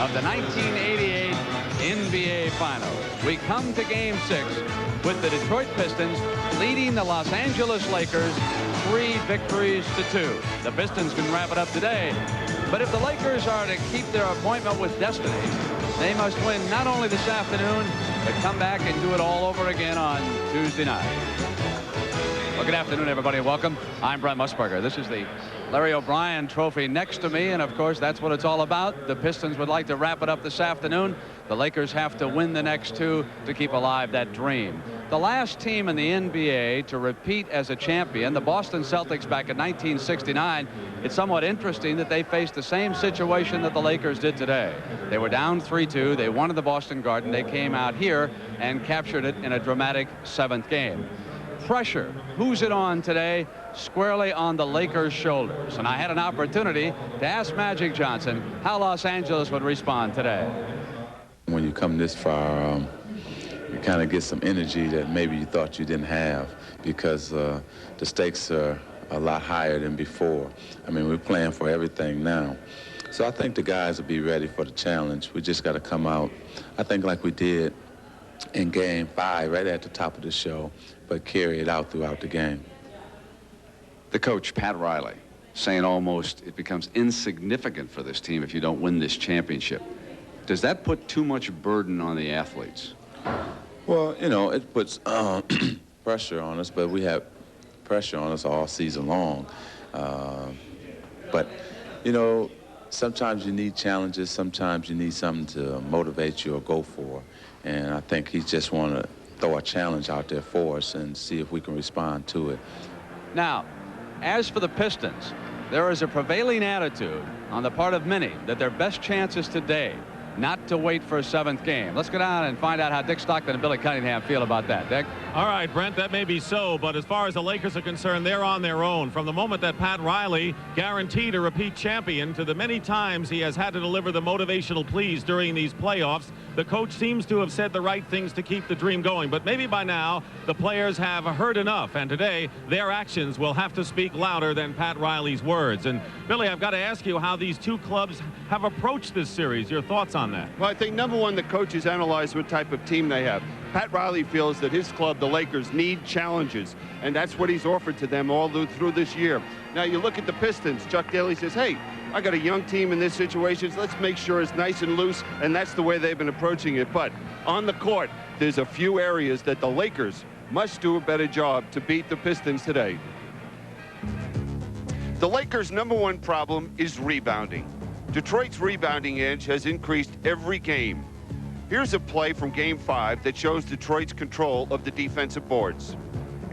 of the 1988 NBA Finals. We come to Game 6 with the Detroit Pistons leading the Los Angeles Lakers 3 victories to 2. The Pistons can wrap it up today, but if the Lakers are to keep their appointment with destiny, they must win not only this afternoon, but come back and do it all over again on Tuesday night. Well, good afternoon, everybody, and welcome. I'm Brent Musburger. This is the Larry O'Brien Trophy next to me, and of course, that's what it's all about. The Pistons would like to wrap it up this afternoon. The Lakers have to win the next 2 to keep alive that dream. The last team in the NBA to repeat as a champion, the Boston Celtics back in 1969, it's somewhat interesting that they faced the same situation that the Lakers did today. They were down 3-2. They won in the Boston Garden. They came out here and captured it in a dramatic 7th game. Pressure, who's it on today? Squarely on the Lakers' shoulders. And I had an opportunity to ask Magic Johnson how Los Angeles would respond today. When you come this far, you kind of get some energy that maybe you thought you didn't have, because the stakes are a lot higher than before. I mean, we're playing for everything now. So I think the guys will be ready for the challenge. We just got to come out, I think, like we did in Game 5, right at the top of the show, but carry it out throughout the game. The coach, Pat Riley, saying almost it becomes insignificant for this team if you don't win this championship. Does that put too much burden on the athletes? Well, you know, it puts pressure on us, but we have pressure on us all season long. But, you know, sometimes you need challenges. Sometimes you need something to motivate you or go for. And I think he just want to throw a challenge out there for us and see if we can respond to it. Now, as for the Pistons, there is a prevailing attitude on the part of many that their best chance is today, not to wait for a 7th game. Let's go down and find out how Dick Stockton and Billy Cunningham feel about that. Dick? All right, Brent, that may be so, but as far as the Lakers are concerned, they're on their own. From the moment that Pat Riley guaranteed a repeat champion to the many times he has had to deliver the motivational pleas during these playoffs, the coach seems to have said the right things to keep the dream going. But maybe by now, the players have heard enough, and today, their actions will have to speak louder than Pat Riley's words. And, Billy, I've got to ask you how these two clubs have approached this series. Your thoughts on that? Well, I think, number one, the coaches analyze what type of team they have. Pat Riley feels that his club, the Lakers, need challenges, and that's what he's offered to them all through this year. Now, you look at the Pistons. Chuck Daly says, hey, I got a young team in this situation, so let's make sure it's nice and loose, and that's the way they've been approaching it. But on the court, there's a few areas that the Lakers must do a better job to beat the Pistons today. The Lakers' number one problem is rebounding. Detroit's rebounding edge has increased every game. Here's a play from Game 5 that shows Detroit's control of the defensive boards.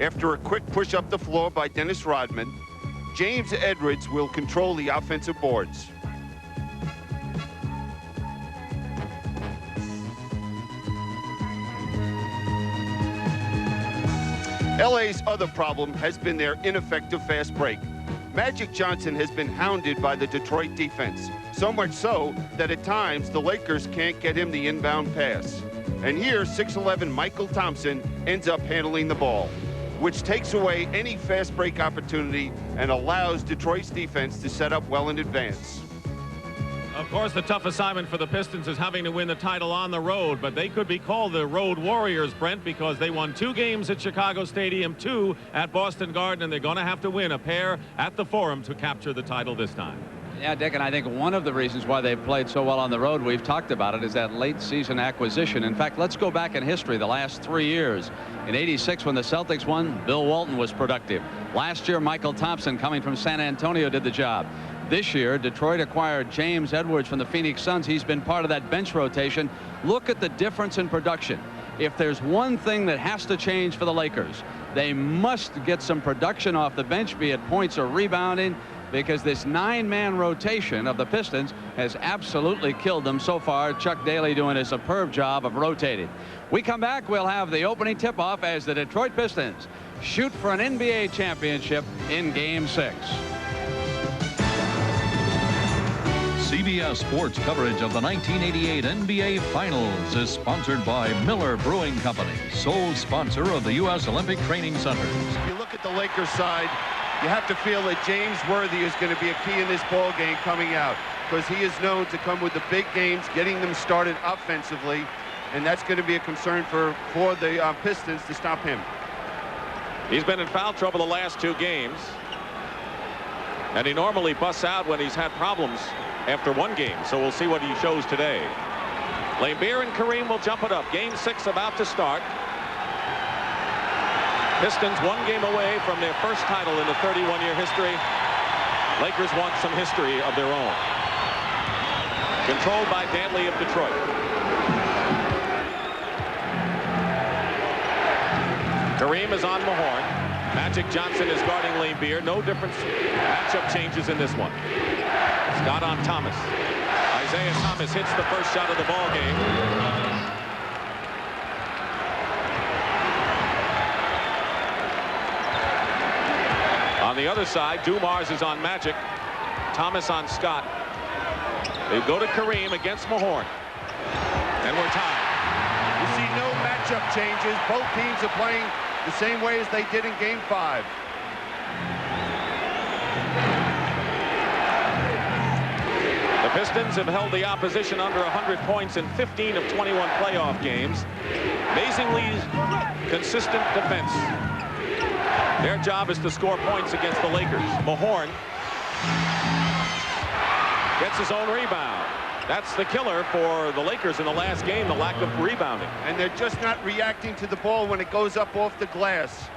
After a quick push up the floor by Dennis Rodman, James Edwards will control the offensive boards. LA's other problem has been their ineffective fast break. Magic Johnson has been hounded by the Detroit defense, so much so that at times the Lakers can't get him the inbound pass. And here, 6'11" Michael Thompson ends up handling the ball, which takes away any fast break opportunity and allows Detroit's defense to set up well in advance. Of course, the tough assignment for the Pistons is having to win the title on the road, but they could be called the Road Warriors, Brent, because they won 2 games at Chicago Stadium, 2 at Boston Garden, and they're going to have to win a pair at the Forum to capture the title this time. Yeah, Dick, and I think one of the reasons why they've played so well on the road, we've talked about it, is that late season acquisition. In fact, let's go back in history the last 3 years. In '86, when the Celtics won, Bill Walton was productive. Last year, Michael Thompson, coming from San Antonio, did the job. This year, Detroit acquired James Edwards from the Phoenix Suns. He's been part of that bench rotation. Look at the difference in production. If there's one thing that has to change for the Lakers, they must get some production off the bench, be it points or rebounding, because this 9-man rotation of the Pistons has absolutely killed them so far. Chuck Daly doing a superb job of rotating. We come back, we'll have the opening tip-off as the Detroit Pistons shoot for an NBA championship in Game 6. CBS Sports coverage of the 1988 NBA Finals is sponsored by Miller Brewing Company, sole sponsor of the U.S. Olympic Training Center. If you look at the Lakers side, you have to feel that James Worthy is going to be a key in this ball game coming out. because he is known to come with the big games, getting them started offensively, and that's going to be a concern for the Pistons to stop him. He's been in foul trouble the last 2 games, and he normally busts out when he's had problems after 1 game, so we'll see what he shows today. Laimbeer and Kareem will jump it up. Game 6 about to start. Pistons 1 game away from their first title in the 31-year history. Lakers want some history of their own. Controlled by Dantley of Detroit. Kareem is on Mahorn. Magic Johnson is guarding Laimbeer. No difference. Matchup changes in this one. Scott on Thomas. Isaiah Thomas hits the first shot of the ball game. On the other side, Dumars is on Magic. Thomas on Scott. They go to Kareem against Mahorn. And we're tied. You see no matchup changes. Both teams are playing the same way as they did in Game 5. The Pistons have held the opposition under 100 points in 15 of 21 playoff games. Amazingly consistent defense. Their job is to score points against the Lakers. Mahorn gets his own rebound. That's the killer for the Lakers in the last game, the lack of rebounding. And they're just not reacting to the ball when it goes up off the glass.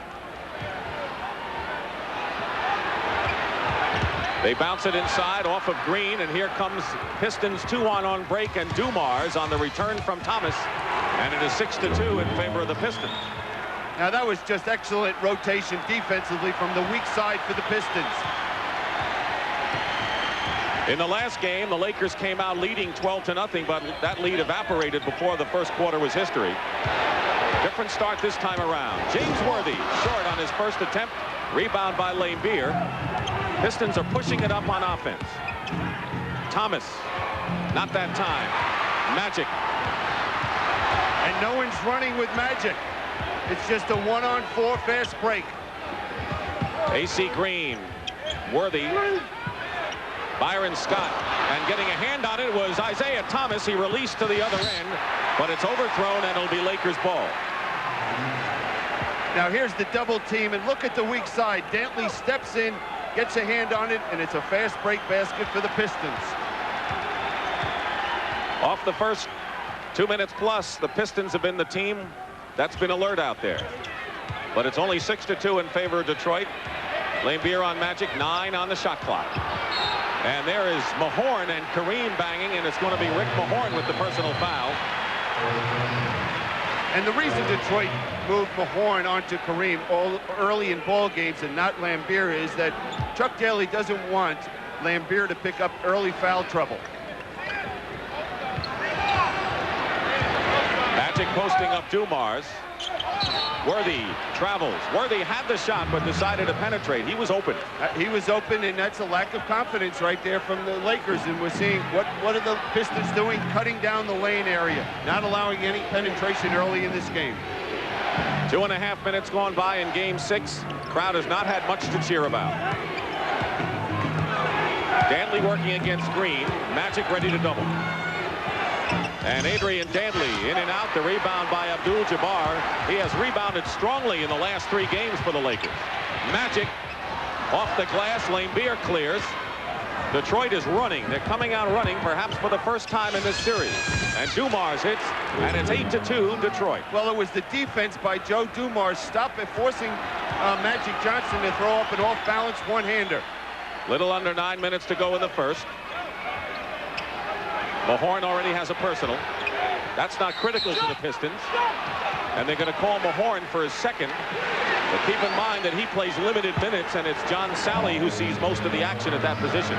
They bounce it inside off of Green, and here comes Pistons 2-on break, and Dumars on the return from Thomas, and it is 6-2 in favor of the Pistons. Now that was just excellent rotation defensively from the weak side for the Pistons. In the last game, the Lakers came out leading 12-0, but that lead evaporated before the first quarter was history. Different start this time around. James Worthy short on his first attempt. Rebound by Laimbeer. Pistons are pushing it up on offense. Thomas, not that time. Magic. And no one's running with Magic. It's just a 1-on-4 fast break. AC Green, Worthy, Byron Scott, and getting a hand on it was Isaiah Thomas. He released to the other end, but it's overthrown, and it'll be Lakers ball. Now here's the double team, and look at the weak side. Dantley steps in, gets a hand on it, and it's a fast break basket for the Pistons. Off the first 2 minutes plus, the Pistons have been the team that's been alert out there. But it's only 6-2 in favor of Detroit. Laimbeer on Magic, 9 on the shot clock. And there is Mahorn and Kareem banging, and it's going to be Rick Mahorn with the personal foul. And the reason Detroit moved Mahorn onto Kareem early in ball games and not Laimbeer is that Chuck Daly doesn't want Laimbeer to pick up early foul trouble. Magic posting up Dumars. Worthy travels. Worthy had the shot but decided to penetrate. He was open. He was open, and that's a lack of confidence right there from the Lakers. And we're seeing what are the Pistons doing? Cutting down the lane area, not allowing any penetration early in this game. 2.5 minutes gone by in Game 6. Crowd has not had much to cheer about. Dantley working against Green. Magic ready to double. And Adrian Dantley in and out. The rebound by Abdul-Jabbar. He has rebounded strongly in the last 3 games for the Lakers. Magic off the glass. Laimbeer clears. Detroit is running. They're coming out running, perhaps for the first time in this series. And Dumars hits, and it's 8-2 Detroit. Well, it was the defense by Joe Dumars forcing Magic Johnson to throw up an off-balance one-hander. Little under 9 minutes to go in the first. Mahorn already has a personal. That's not critical to the Pistons. And they're going to call Mahorn for his second. But keep in mind that he plays limited minutes, and it's John Sally who sees most of the action at that position.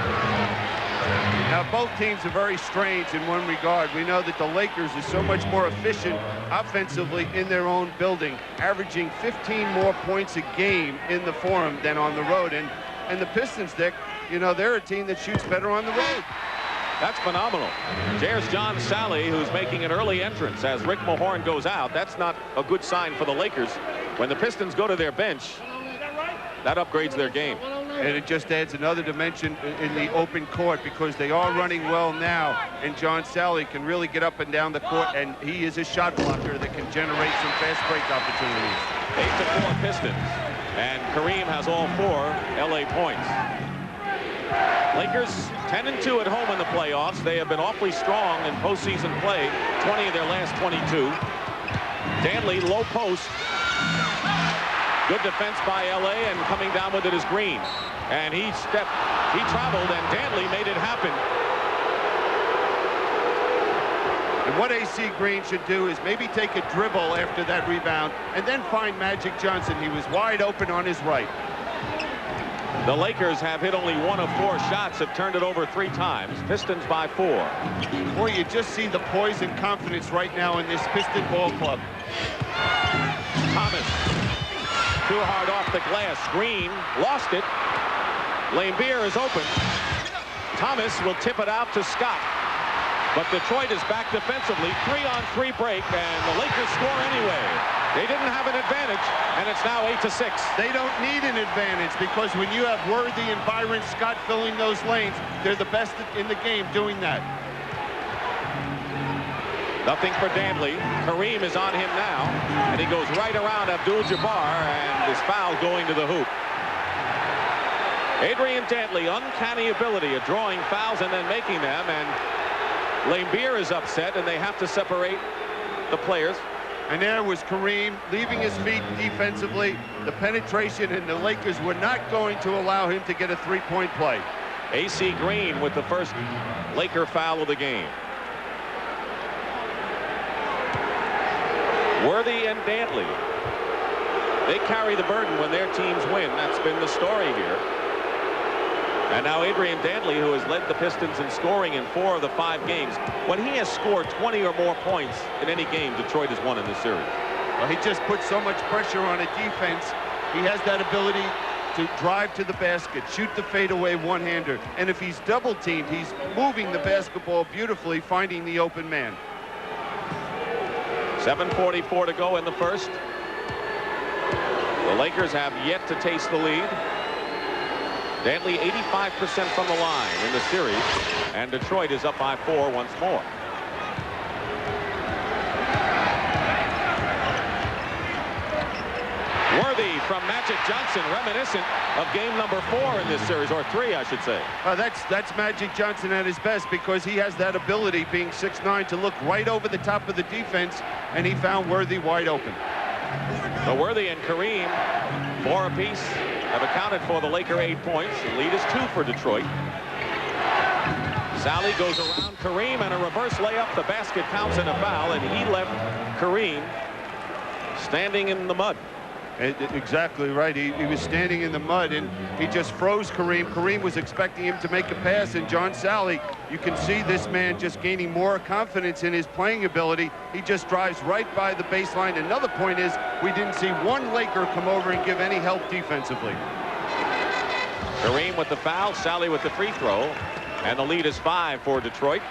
Now, both teams are very strange in one regard. We know that the Lakers are so much more efficient offensively in their own building, averaging 15 more points a game in the Forum than on the road. And the Pistons, Dick, you know, they're a team that shoots better on the road. That's phenomenal. There's John Sally, who's making an early entrance as Rick Mahorn goes out. That's not a good sign for the Lakers. When the Pistons go to their bench, that upgrades their game. And it just adds another dimension in the open court because they are running well now. And John Sally can really get up and down the court, and he is a shot blocker that can generate some fast break opportunities. 8-4 Pistons. And Kareem has all 4 LA points. Lakers 10-2 at home in the playoffs. They have been awfully strong in postseason play. 20 of their last 22. Danley, low post. Good defense by LA, and coming down with it is Green. And he traveled, and Danley made it happen. And what AC Green should do is maybe take a dribble after that rebound and then find Magic Johnson. He was wide open on his right. The Lakers have hit only 1 of 4 shots, have turned it over 3 times. Pistons by 4. Boy, you just see the poise and confidence right now in this Piston ball club. Thomas, too hard off the glass. Green lost it. Lambeer is open. Thomas will tip it out to Scott. But Detroit is back defensively. 3-on-3 break, and the Lakers score anyway. They didn't have an advantage, and it's now 8-6. They don't need an advantage because when you have Worthy and Byron Scott filling those lanes, they're the best in the game doing that. Nothing for Danley. Kareem is on him now, and he goes right around Abdul-Jabbar, and is fouled going to the hoop. Adrian Dantley, uncanny ability of drawing fouls and then making them, and Lambeer is upset, and they have to separate the players. And there was Kareem leaving his feet defensively. The penetration, and the Lakers were not going to allow him to get a 3-point play. AC Green with the first Laker foul of the game. Worthy and Dantley, they carry the burden when their teams win. That's been the story here. And now Adrian Dantley, who has led the Pistons in scoring in 4 of the 5 games. When he has scored 20 or more points in any game, Detroit has won in this series. Well, he just put so much pressure on a defense. He has that ability to drive to the basket, shoot the fadeaway one-hander. And if he's double-teamed, he's moving the basketball beautifully, finding the open man. 7:44 to go in the first. The Lakers have yet to taste the lead. Dantley 85% from the line in the series, and Detroit is up by 4 once more. Worthy from Magic Johnson, reminiscent of game number 4 in this series, or 3, I should say. That's Magic Johnson at his best because he has that ability, being 6'9", to look right over the top of the defense, and he found Worthy wide open. So Worthy and Kareem, 4 apiece, have accounted for the Laker 8 points. The lead is 2 for Detroit. Sally goes around Kareem, and a reverse layup. The basket counts in a foul, and he left Kareem standing in the mud. Exactly right. He was standing in the mud, and he just froze Kareem. Kareem was expecting him to make a pass, and John Sally, you can see this man just gaining more confidence in his playing ability. He just drives right by the baseline. Another point is we didn't see one Laker come over and give any help defensively. Kareem with the foul, Sally with the free throw, and the lead is 5 for Detroit.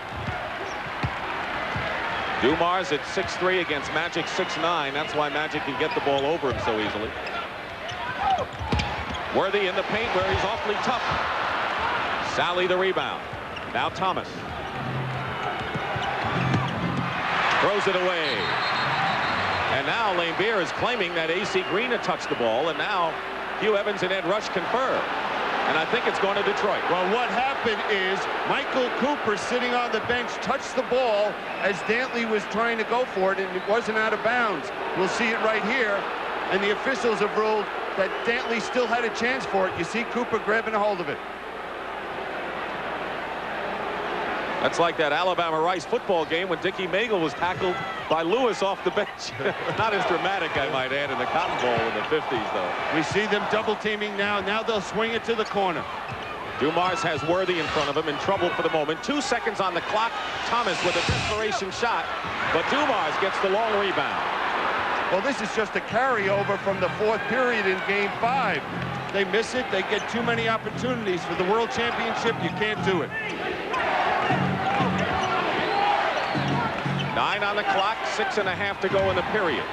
Dumars at 6'3" against Magic 6'9". That's why Magic can get the ball over him so easily. Worthy in the paint where he's awfully tough. Sally the rebound. Now Thomas. Throws it away. And now Lambeer is claiming that AC Green had touched the ball, and now Hugh Evans and Ed Rush confer. And I think it's going to Detroit. Well, what happened is Michael Cooper, sitting on the bench, touched the ball as Dantley was trying to go for it, and it wasn't out of bounds. We'll see it right here. And the officials have ruled that Dantley still had a chance for it. You see Cooper grabbing a hold of it. That's like that Alabama-Rice football game when Dickie Magle was tackled by Lewis off the bench. Not as dramatic, I might add, in the Cotton Bowl in the 50s, though. We see them double-teaming now. Now they'll swing it to the corner. Dumars has Worthy in front of him, in trouble for the moment. 2 seconds on the clock. Thomas with a desperation shot, but Dumars gets the long rebound. Well, this is just a carryover from the 4th period in Game 5. They miss it. They get too many opportunities for the World Championship. You can't do it. 9 on the clock, 6.5 to go in the period.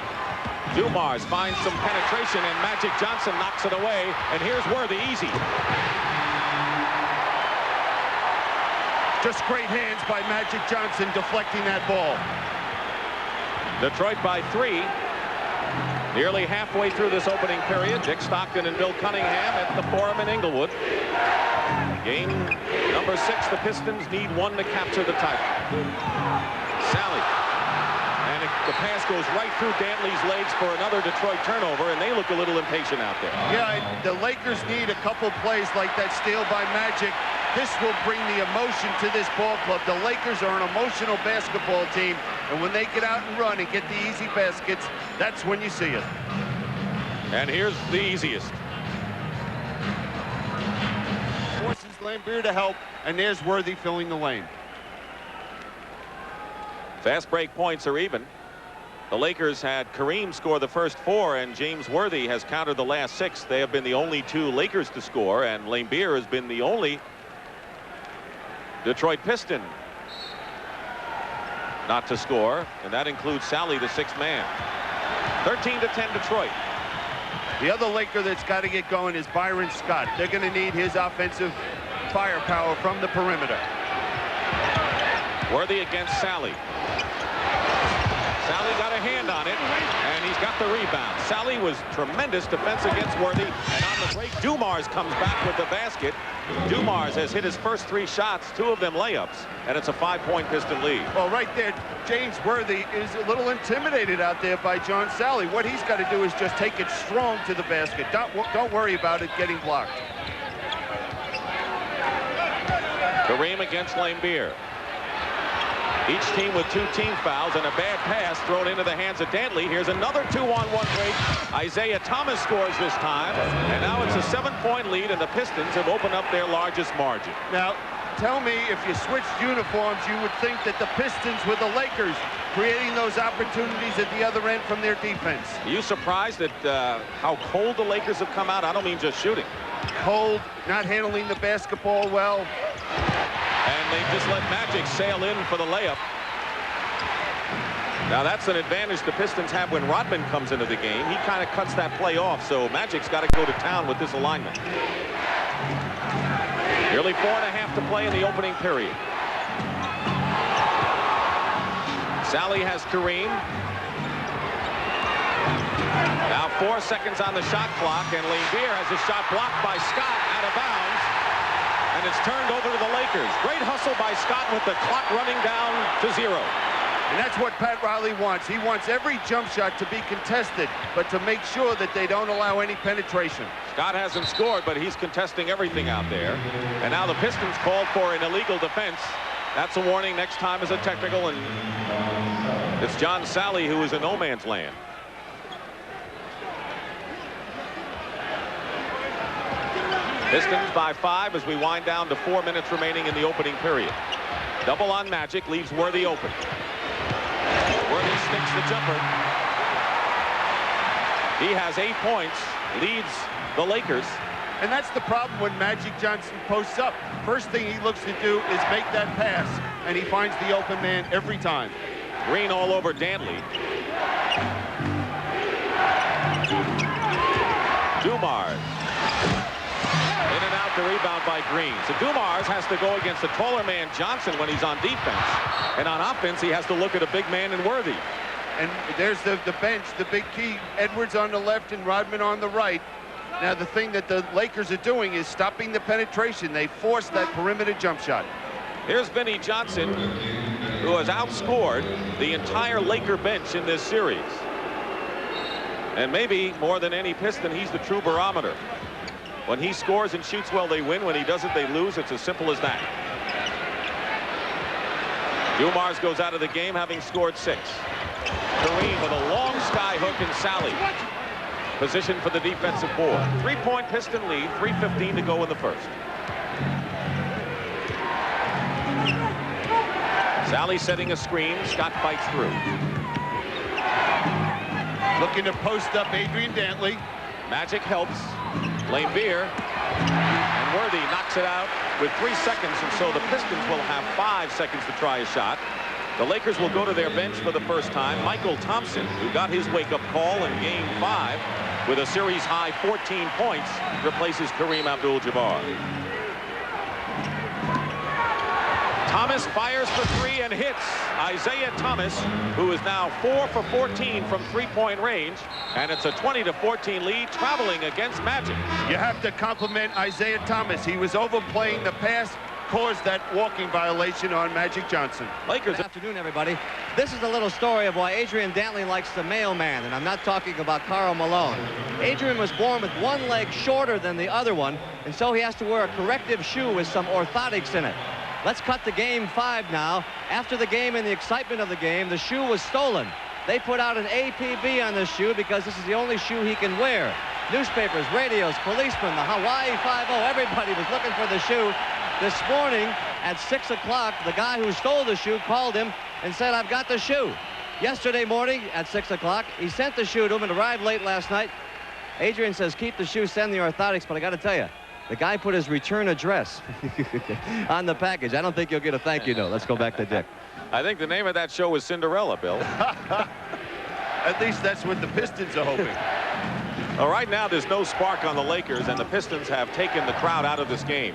Dumars finds some penetration, and Magic Johnson knocks it away. And here's Worthy, easy. Just great hands by Magic Johnson deflecting that ball. Detroit by 3. Nearly halfway through this opening period. Dick Stockton and Bill Cunningham at the Forum in Inglewood. Game number 6. The Pistons need 1 to capture the title. Sally. And the pass goes right through Dantley's legs for another Detroit turnover, and they look a little impatient out there. Yeah, the Lakers need a couple plays like that steal by Magic. This will bring the emotion to this ball club. The Lakers are an emotional basketball team, and when they get out and run and get the easy baskets, that's when you see it. And here's the easiest. Forces Lambier to help, and there's Worthy filling the lane. Fast break points are even. The Lakers had Kareem score the first 4, and James Worthy has countered the last 6. They have been the only 2 Lakers to score, and Lambier has been the only Detroit Piston not to score, and that includes Sally, the 6th man. 13-10 Detroit. The other Laker that's got to get going is Byron Scott. They're going to need his offensive firepower from the perimeter. Worthy against Sally. Sally got a hand on it, and he's got the rebound. Sally was tremendous defense against Worthy, and on the break, Dumars comes back with the basket. Dumars has hit his first 3 shots, 2 of them layups, and it's a 5-point Piston lead. Well, right there, James Worthy is a little intimidated out there by John Sally. What he's got to do is just take it strong to the basket. Don't worry about it getting blocked. Kareem against Lambier. Each team with 2 team fouls and a bad pass thrown into the hands of Dantley. Here's another 2-on-1 break. Isaiah Thomas scores this time, and now it's a 7-point lead, and the Pistons have opened up their largest margin. Now, tell me, if you switched uniforms, you would think that the Pistons were the Lakers creating those opportunities at the other end from their defense. Are you surprised at how cold the Lakers have come out? I don't mean just shooting. Cold, not handling the basketball well. And they just let Magic sail in for the layup. Now that's an advantage the Pistons have when Rodman comes into the game. He kind of cuts that play off, so Magic's got to go to town with this alignment. Nearly 4.5 to play in the opening period. Sally has Kareem. Now 4 seconds on the shot clock, and Lambier has a shot blocked by Scott out of bounds. And it's turned over to the Lakers. Great hustle by Scott with the clock running down to 0. And that's what Pat Riley wants. He wants every jump shot to be contested, but to make sure that they don't allow any penetration. Scott hasn't scored, but he's contesting everything out there. And now the Pistons called for an illegal defense. That's a warning. Next time is a technical, and it's John Sally who is in no man's land. Pistons by 5 as we wind down to 4 minutes remaining in the opening period. Double on Magic leaves Worthy open. Worthy sticks the jumper. He has 8 points, leads the Lakers. And that's the problem when Magic Johnson posts up. First thing he looks to do is make that pass, and he finds the open man every time. Green all over Dantley. Dumars. In and out the rebound by Green. So Dumars has to go against a taller man, Johnson, when he's on defense. And on offense, he has to look at a big man in Worthy. And there's the bench, the big key. Edwards on the left and Rodman on the right. Now, the thing that the Lakers are doing is stopping the penetration. They force that perimeter jump shot. Here's Vinnie Johnson, who has outscored the entire Laker bench in this series. And maybe more than any Piston, he's the true barometer. When he scores and shoots well, they win. When he doesn't, they lose. It's as simple as that. Dumars goes out of the game having scored 6. Kareem with a long sky hook, and Sally positioned for the defensive board. 3-point Piston lead, 3:15 to go in the first. Sally setting a screen. Scott fights through. Looking to post up Adrian Dantley. Magic helps. Lambier, and Worthy knocks it out with 3 seconds, and so the Pistons will have 5 seconds to try a shot. The Lakers will go to their bench for the first time. Michael Thompson, who got his wake-up call in Game 5 with a series-high 14 points, replaces Kareem Abdul-Jabbar. Thomas fires for 3 and hits. Isaiah Thomas, who is now 4 for 14 from three-point range, and it's a 20-14 lead traveling against Magic. You have to compliment Isaiah Thomas. He was overplaying the pass, caused that walking violation on Magic Johnson. Lakers. Good afternoon, everybody. This is a little story of why Adrian Dantley likes the mailman, and I'm not talking about Karl Malone. Adrian was born with one leg shorter than the other one, and so he has to wear a corrective shoe with some orthotics in it. Let's cut to Game 5 now. After the game and the excitement of the game, the shoe was stolen. They put out an APB on this shoe because this is the only shoe he can wear. Newspapers, radios, policemen, the Hawaii 5-0, everybody was looking for the shoe. This morning at 6 o'clock, the guy who stole the shoe called him and said, "I've got the shoe." Yesterday morning at 6 o'clock, he sent the shoe to him. It arrived late last night. Adrian says, "Keep the shoe, send the orthotics," but I got to tell you, the guy put his return address on the package. I don't think you'll get a thank you note. Let's go back to Dick. I think the name of that show was Cinderella, Bill. At least that's what the Pistons are hoping. Well, right now there's no spark on the Lakers, and the Pistons have taken the crowd out of this game.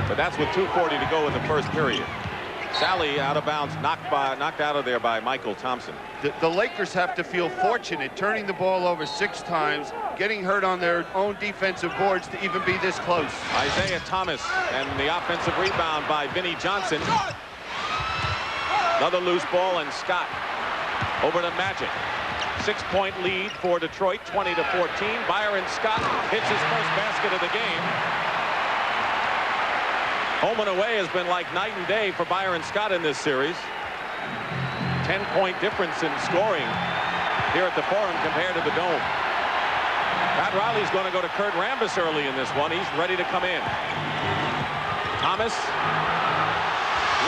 But that's with 2:40 to go in the first period. Sally out of bounds, knocked out of there by Michael Thompson. The Lakers have to feel fortunate turning the ball over 6 times, getting hurt on their own defensive boards to even be this close. Isaiah Thomas and the offensive rebound by Vinnie Johnson. Another loose ball, and Scott over to Magic. 6-point lead for Detroit, 20-14. Byron Scott hits his first basket of the game. Home and away has been like night and day for Byron Scott in this series. 10-point difference in scoring here at the Forum compared to the Dome. Pat Riley's going to go to Kurt Rambis early in this one. He's ready to come in. Thomas,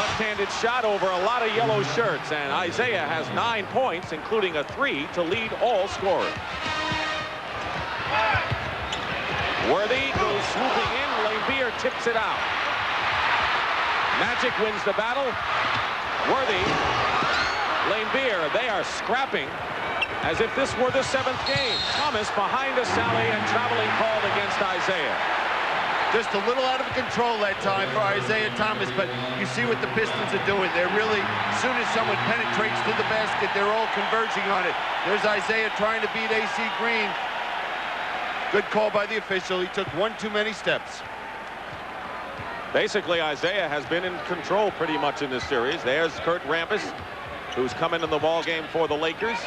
left-handed shot over a lot of yellow shirts, and Isaiah has 9 points, including a 3 to lead all scorers. Worthy goes swooping in. Laimbeer tips it out. Magic wins the battle. Worthy, Laimbeer, they are scrapping as if this were the 7th game. Thomas behind a sally and traveling called against Isaiah. Just a little out of control that time for Isaiah Thomas, but you see what the Pistons are doing. They're really, as soon as someone penetrates to the basket, they're all converging on it. There's Isaiah trying to beat AC Green. Good call by the official. He took one too many steps. Basically, Isaiah has been in control pretty much in this series. There's Kurt Rambis, who's coming in the ball game for the Lakers.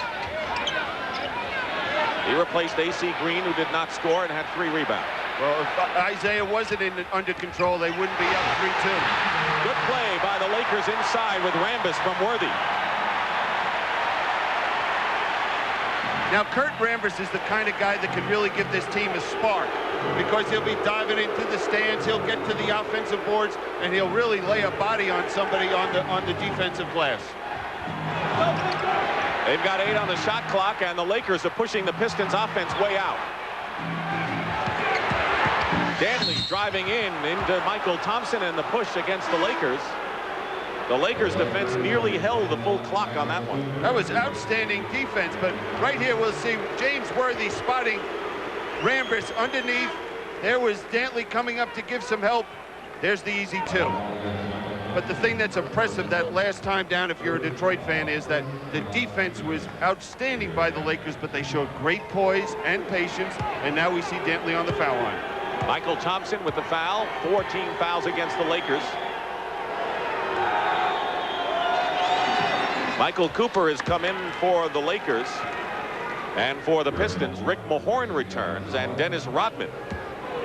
He replaced AC Green, who did not score and had 3 rebounds. Well, if Isaiah wasn't under control, they wouldn't be up 3-2. Good play by the Lakers inside with Rambis from Worthy. Now, Kurt Rambis is the kind of guy that can really give this team a spark, because he'll be diving into the stands, he'll get to the offensive boards, and he'll really lay a body on somebody on the defensive glass. They've got 8 on the shot clock, and the Lakers are pushing the Pistons offense way out. Dantley driving into Michael Thompson, and the push against the Lakers. The Lakers defense nearly held the full clock on that one. That was outstanding defense, but right here we'll see James Worthy spotting Rambis underneath. There was Dantley coming up to give some help. There's the easy 2. But the thing that's impressive that last time down, if you're a Detroit fan, is that the defense was outstanding by the Lakers, but they showed great poise and patience, and now we see Dantley on the foul line. Michael Thompson with the foul. 14 fouls against the Lakers. Michael Cooper has come in for the Lakers, and for the Pistons, Rick Mahorn returns, and Dennis Rodman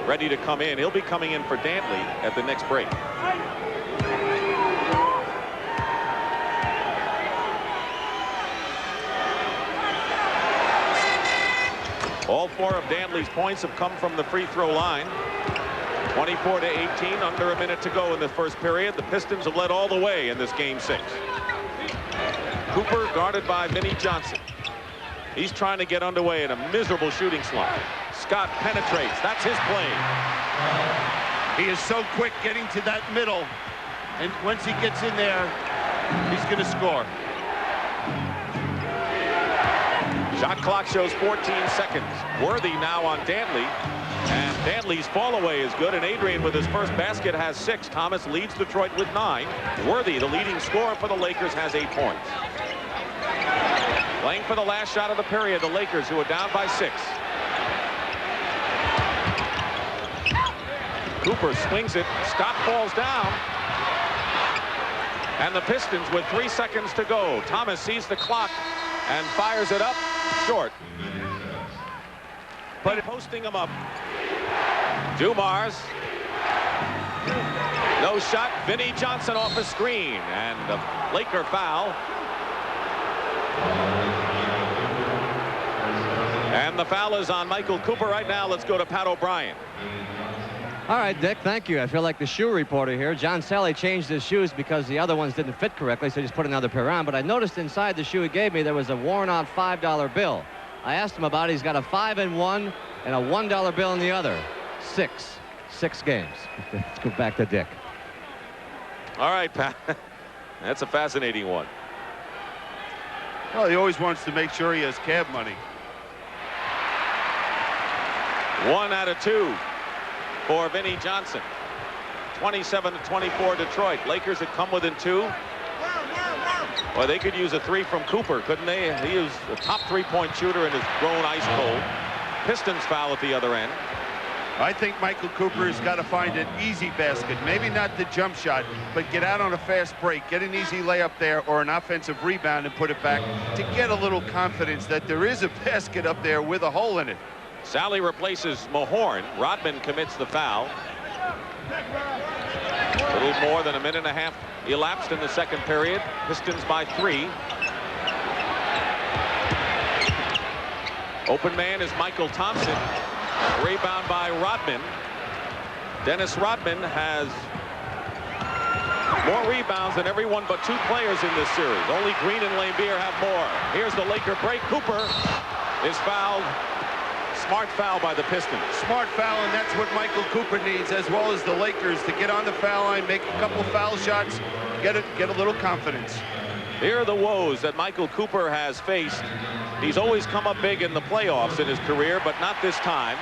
ready to come in. He'll be coming in for Dantley at the next break. All 4 of Dantley's points have come from the free throw line. 24-18, under a minute to go in the first period. The Pistons have led all the way in this game 6. Cooper guarded by Vinnie Johnson. He's trying to get underway in a miserable shooting slump. Scott penetrates. That's his play. He is so quick getting to that middle, and once he gets in there, he's going to score. Shot clock shows 14 seconds. Worthy now on Dantley. And Dantley's fall away is good. And Adrian with his first basket has 6. Thomas leads Detroit with 9. Worthy, the leading scorer for the Lakers, has 8 points. Playing for the last shot of the period, the Lakers, who are down by 6. Cooper swings it. Scott falls down. And the Pistons with 3 seconds to go. Thomas sees the clock and fires it up short. But posting him up. Dumars. No shot. Vinnie Johnson off a screen. And a Laker foul. And the foul is on Michael Cooper right now. Let's go to Pat O'Brien. All right, Dick, thank you. I feel like the shoe reporter here. John Sally changed his shoes because the other ones didn't fit correctly, so he just put another pair on. But I noticed inside the shoe he gave me there was a worn-out $5 bill. I asked him about it. He's got a 5 in one and a $1 bill in the other. 6 games. Let's go back to Dick. All right, Pat. That's a fascinating one. Well, he always wants to make sure he has cab money. 1 out of 2 for Vinnie Johnson. 27-24 Detroit. Lakers had come within 2. Well, they could use a 3 from Cooper, couldn't they? He is a top 3-point shooter and has grown ice cold. Pistons foul at the other end. I think Michael Cooper has got to find an easy basket. Maybe not the jump shot, but get out on a fast break, get an easy layup there or an offensive rebound and put it back to get a little confidence that there is a basket up there with a hole in it. Sally replaces Mahorn. Rodman commits the foul. A little more than a minute and a half elapsed in the second period. Pistons by 3. Open man is Michael Thompson. Rebound by Rodman. Dennis Rodman has more rebounds than everyone but 2 players in this series. Only Green and Laimbeer have more. Here's the Laker break. Cooper is fouled. Smart foul by the Pistons. Smart foul, and that's what Michael Cooper needs, as well as the Lakers, to get on the foul line, make a couple foul shots, get a little confidence. Here are the woes that Michael Cooper has faced. He's always come up big in the playoffs in his career, but not this time.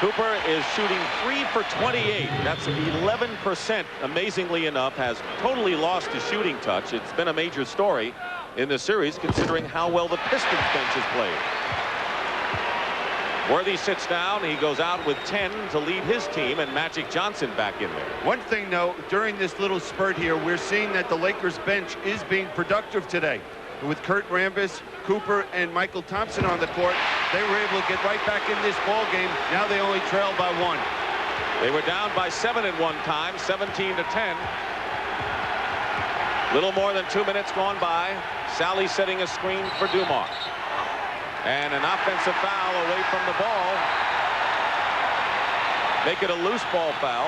Cooper is shooting 3 for 28. That's 11%, amazingly enough, has totally lost his shooting touch. It's been a major story in the series, considering how well the Pistons bench has played. Worthy sits down. He goes out with 10 to lead his team, and Magic Johnson back in there. One thing, though, during this little spurt here, we're seeing that the Lakers bench is being productive today. With Kurt Rambis, Cooper, and Michael Thompson on the court, they were able to get right back in this ball game. Now they only trail by 1. They were down by 7 at one time, 17-10. Little more than 2 minutes gone by. Sally setting a screen for Dumars. And an offensive foul away from the ball. Make it a loose ball foul.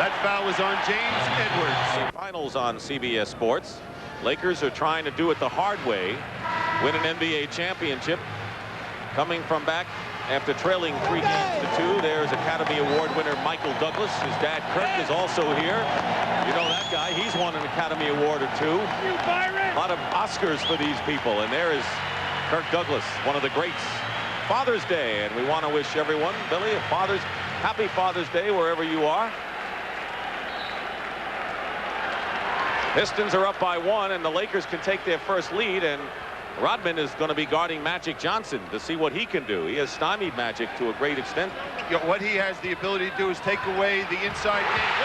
That foul was on James Edwards. Finals on CBS Sports. Lakers are trying to do it the hard way. Win an NBA championship. Coming from back after trailing 3 games to 2. There's Academy Award winner Michael Douglas. His dad Kirk is also here. You know that guy. He's won an Academy Award or 2. A lot of Oscars for these people. And there is Kirk Douglas, one of the greats. Father's Day, and we want to wish everyone, Billy, happy Father's Day wherever you are. Pistons are up by 1, and the Lakers can take their first lead, and Rodman is going to be guarding Magic Johnson to see what he can do. He has stymied Magic to a great extent. You know, what he has the ability to do is take away the inside game.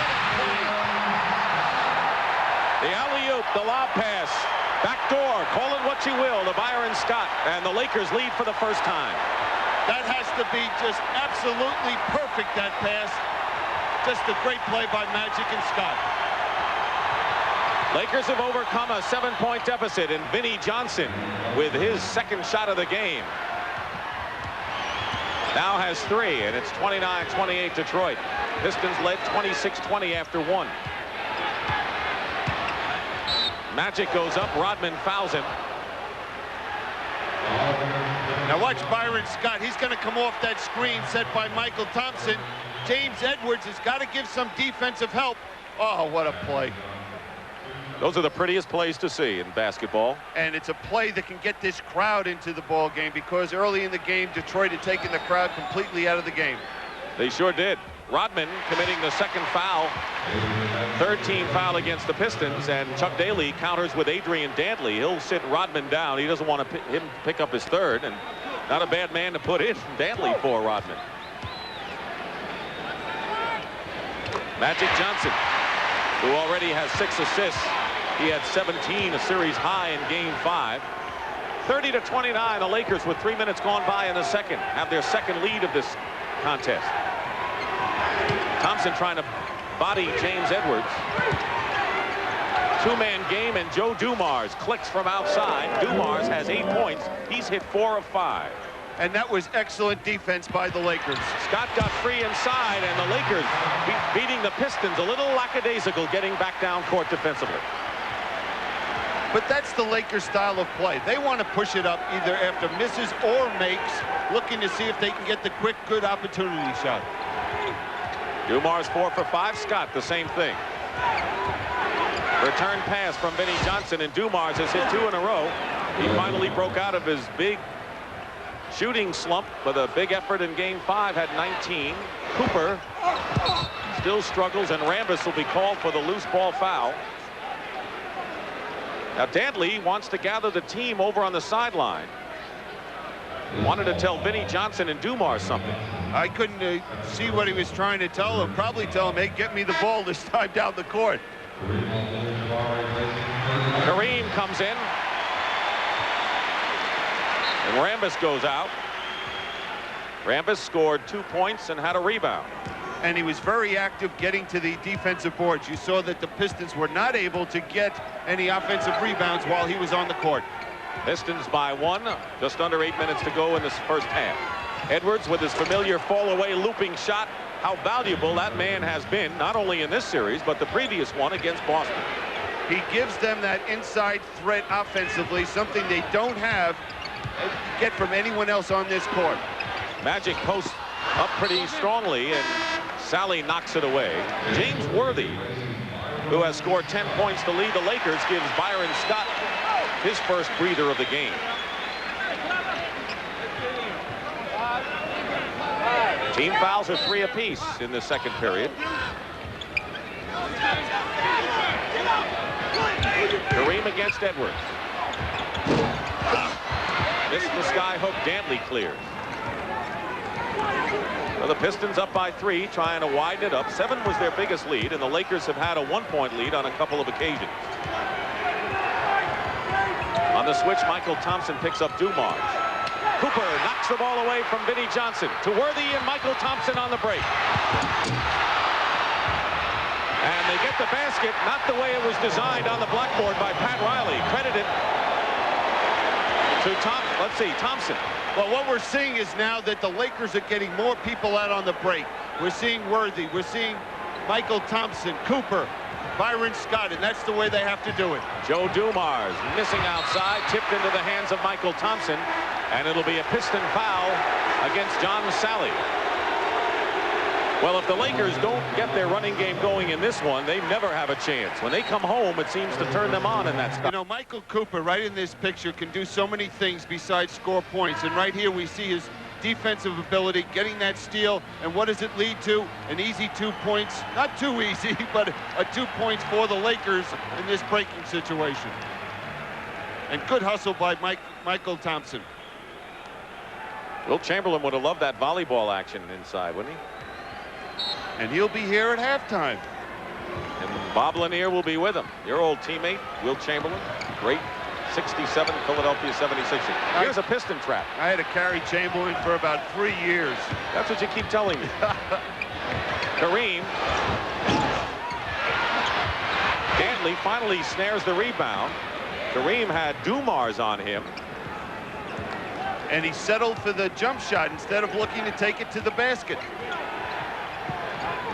The alley-oop, the lob pass, backdoor, call it what you will, to Byron Scott, and the Lakers lead for the first time. That has to be just absolutely perfect, that pass. Just a great play by Magic and Scott. Lakers have overcome a 7-point deficit, and Vinnie Johnson with his second shot of the game now has 3, and it's 29-28 Detroit. Pistons led 26-20 after 1. Magic goes up. Rodman fouls him. Now watch Byron Scott. He's going to come off that screen set by Michael Thompson. James Edwards has got to give some defensive help. Oh, what a play. Those are the prettiest plays to see in basketball. And it's a play that can get this crowd into the ball game, because early in the game, Detroit had taken the crowd completely out of the game. They sure did. Rodman committing the second foul. Third team foul against the Pistons, and Chuck Daly counters with Adrian Dantley. He'll sit Rodman down. He doesn't want him pick up his third, and not a bad man to put in Dantley for Rodman. Magic Johnson, who already has 6 assists. He had 17, a series high in Game 5. 30-29, the Lakers, with 3 minutes gone by in the second, have their second lead of this contest. Thompson trying to body James Edwards. Two-man game, and Joe Dumars clicks from outside. Dumars has 8 points. He's hit 4 of 5. And that was excellent defense by the Lakers. Scott got free inside, and the Lakers beating the Pistons a little lackadaisical, getting back down court defensively. But that's the Lakers style of play. They want to push it up either after misses or makes, looking to see if they can get the quick, good opportunity shot. Dumars 4 for 5. Scott the same thing. Return pass from Vinnie Johnson, and Dumars has hit 2 in a row. He finally broke out of his big shooting slump with a big effort in Game 5, had 19. Cooper still struggles, and Rambis will be called for the loose ball foul. Now Dantley wants to gather the team over on the sideline. Wanted to tell Vinnie Johnson and Dumars something. I couldn't see what he was trying to tell them. Probably tell him, hey, get me the ball this time down the court. Kareem comes in. And Rambis goes out. Rambis scored 2 points and had a rebound. And he was very active getting to the defensive boards. You saw that the Pistons were not able to get any offensive rebounds while he was on the court. Pistons by 1, just under 8 minutes to go in this first half. Edwards with his familiar fall-away looping shot. How valuable that man has been, not only in this series, but the previous one against Boston. He gives them that inside threat offensively, something they don't have get from anyone else on this court. Magic posts up pretty strongly, and Sally knocks it away. James Worthy, who has scored 10 points to lead the Lakers, gives Byron Scott his first breather of the game. Team fouls are 3 apiece in the second period. Kareem against Edwards. Missed the sky hook. Dantley clears. Well, the Pistons up by 3, trying to widen it up. 7 was their biggest lead, and the Lakers have had a 1-point lead on a couple of occasions. On the switch, Michael Thompson picks up Dumars. Cooper knocks the ball away from Vinnie Johnson to Worthy, and Michael Thompson on the break. And they get the basket, not the way it was designed on the blackboard by Pat Riley. Credited to Thompson. Well, what we're seeing is now that the Lakers are getting more people out on the break. We're seeing Worthy, we're seeing Michael Thompson, Cooper, Byron Scott, and that's the way they have to do it. Joe Dumars missing outside, tipped into the hands of Michael Thompson, and it'll be a Piston foul against John Sally. Well, if the Lakers don't get their running game going in this one, they never have a chance. When they come home, it seems to turn them on in that stuff. You know, Michael Cooper, right in this picture, can do so many things besides score points. And right here we see his defensive ability, getting that steal. And what does it lead to? An easy 2 points. Not too easy, but a 2 points for the Lakers in this breaking situation. And good hustle by Michael Thompson. Wilt Chamberlain would have loved that volleyball action inside, wouldn't he? And he'll be here at halftime. And Bob Lanier will be with him. Your old teammate, Wilt Chamberlain, great 67 Philadelphia 76ers. Here's a Piston trap. I had to carry Chamberlain for about 3 years. That's what you keep telling me. Kareem. Dantley finally snares the rebound. Kareem had Dumars on him. And he settled for the jump shot instead of looking to take it to the basket.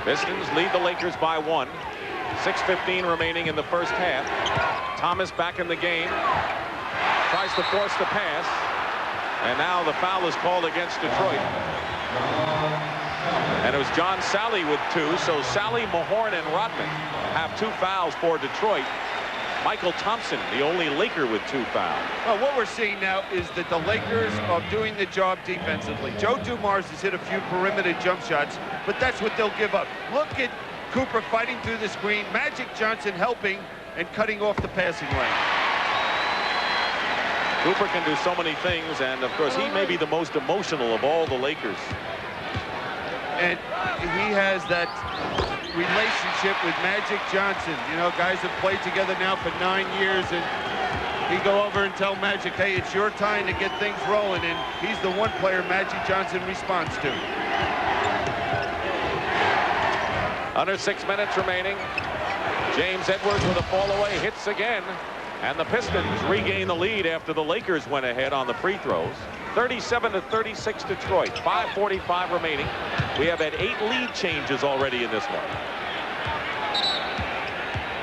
Pistons lead the Lakers by 1. 6:15 remaining in the first half. Thomas back in the game. Tries to force the pass. And now the foul is called against Detroit. And it was John Sally with 2. So Sally, Mahorn, and Rodman have 2 fouls for Detroit. Michael Thompson, the only Laker with 2 fouls. Well, what we're seeing now is that the Lakers are doing the job defensively. Joe Dumars has hit a few perimeter jump shots, but that's what they'll give up. Look at Cooper fighting through the screen, Magic Johnson helping and cutting off the passing lane. Cooper can do so many things, and of course he may be the most emotional of all the Lakers. And he has that relationship with Magic Johnson. You know, guys have played together now for 9 years, and he go over and tell Magic, hey, it's your time to get things rolling, and he's the one player Magic Johnson responds to. Under 6 minutes remaining. James Edwards with a fall away, hits again, and the Pistons regain the lead after the Lakers went ahead on the free throws. 37-36 Detroit, 5:45 remaining. We have had 8 lead changes already in this one.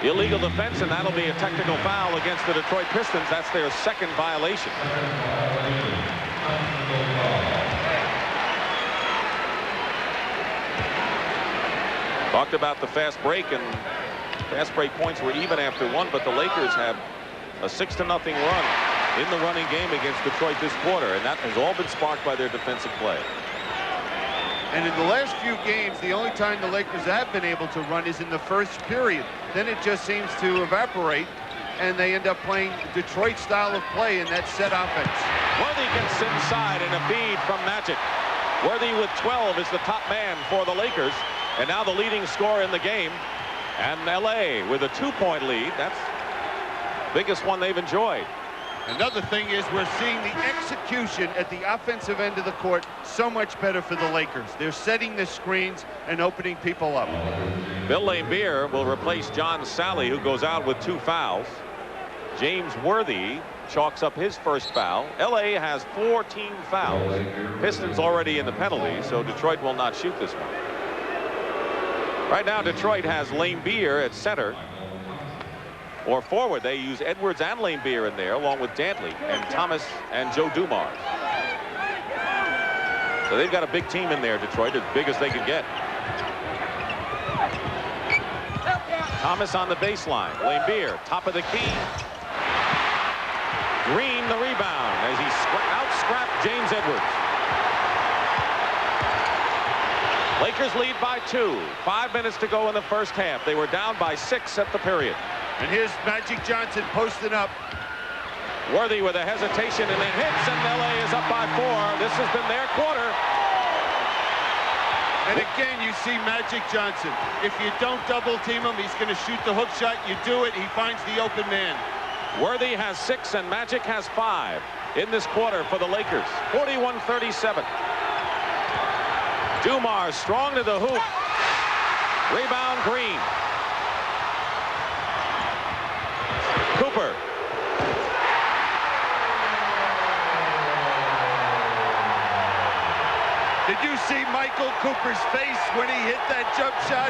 Illegal defense, and that'll be a technical foul against the Detroit Pistons. That's their 2nd violation. Talked about the fast break, and fast break points were even after 1, but the Lakers have a 6-0 run in the running game against Detroit this quarter, and that has all been sparked by their defensive play. And in the last few games, the only time the Lakers have been able to run is in the first period. Then it just seems to evaporate, and they end up playing Detroit style of play in that set offense. Worthy gets inside, and a feed from Magic. Worthy with 12 is the top man for the Lakers, and now the leading scorer in the game. And LA with a 2-point lead. That's the biggest one they've enjoyed. Another thing is we're seeing the execution at the offensive end of the court so much better for the Lakers. They're setting the screens and opening people up. Bill Laimbeer will replace John Sally, who goes out with 2 fouls. James Worthy chalks up his first foul. LA has 14 fouls. Pistons already in the penalty, so Detroit will not shoot this one. Right now Detroit has Laimbeer at center. Or forward, they use Edwards and Laimbeer in there, along with Dantley and Thomas and Joe Dumars. So they've got a big team in there, Detroit, as big as they could get. Thomas on the baseline. Laimbeer, top of the key. Green the rebound as he out-scrapped James Edwards. Lakers lead by 2. 5 minutes to go in the first half. They were down by 6 at the period. And here's Magic Johnson posting up. Worthy with a hesitation, and then hits, and LA is up by 4. This has been their quarter. And again, you see Magic Johnson. If you don't double team him, he's going to shoot the hook shot. You do it, he finds the open man. Worthy has 6, and Magic has 5 in this quarter for the Lakers. 41-37. Dumars strong to the hoop. Rebound Green. Cooper. Did you see Michael Cooper's face when he hit that jump shot?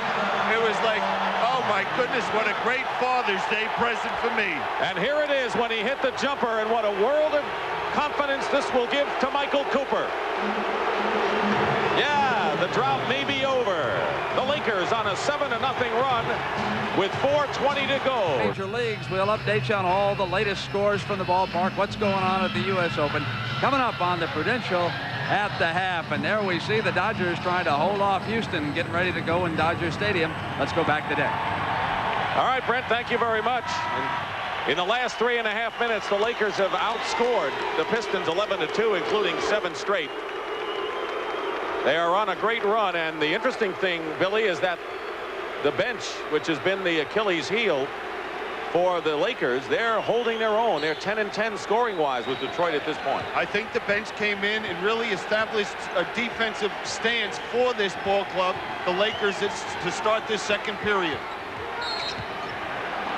It was like, oh my goodness, what a great Father's Day present for me. And here it is when he hit the jumper, and what a world of confidence this will give to Michael Cooper. Yeah, the drought may be over. The Lakers on a 7-0 run with 4:20 to go. Major leagues, we'll update you on all the latest scores from the ballpark, what's going on at the U.S. Open. Coming up on the Prudential at the half, and there we see the Dodgers trying to hold off Houston, getting ready to go in Dodger Stadium. Let's go back to deck. All right, Brent, thank you very much. And in the last 3.5 minutes, the Lakers have outscored the Pistons 11-2, including 7 straight. They are on a great run, and the interesting thing, Billy, is that the bench, which has been the Achilles heel for the Lakers, they're holding their own. They're 10-10 scoring-wise with Detroit at this point. I think the bench came in and really established a defensive stance for this ball club, the Lakers, to start this second period.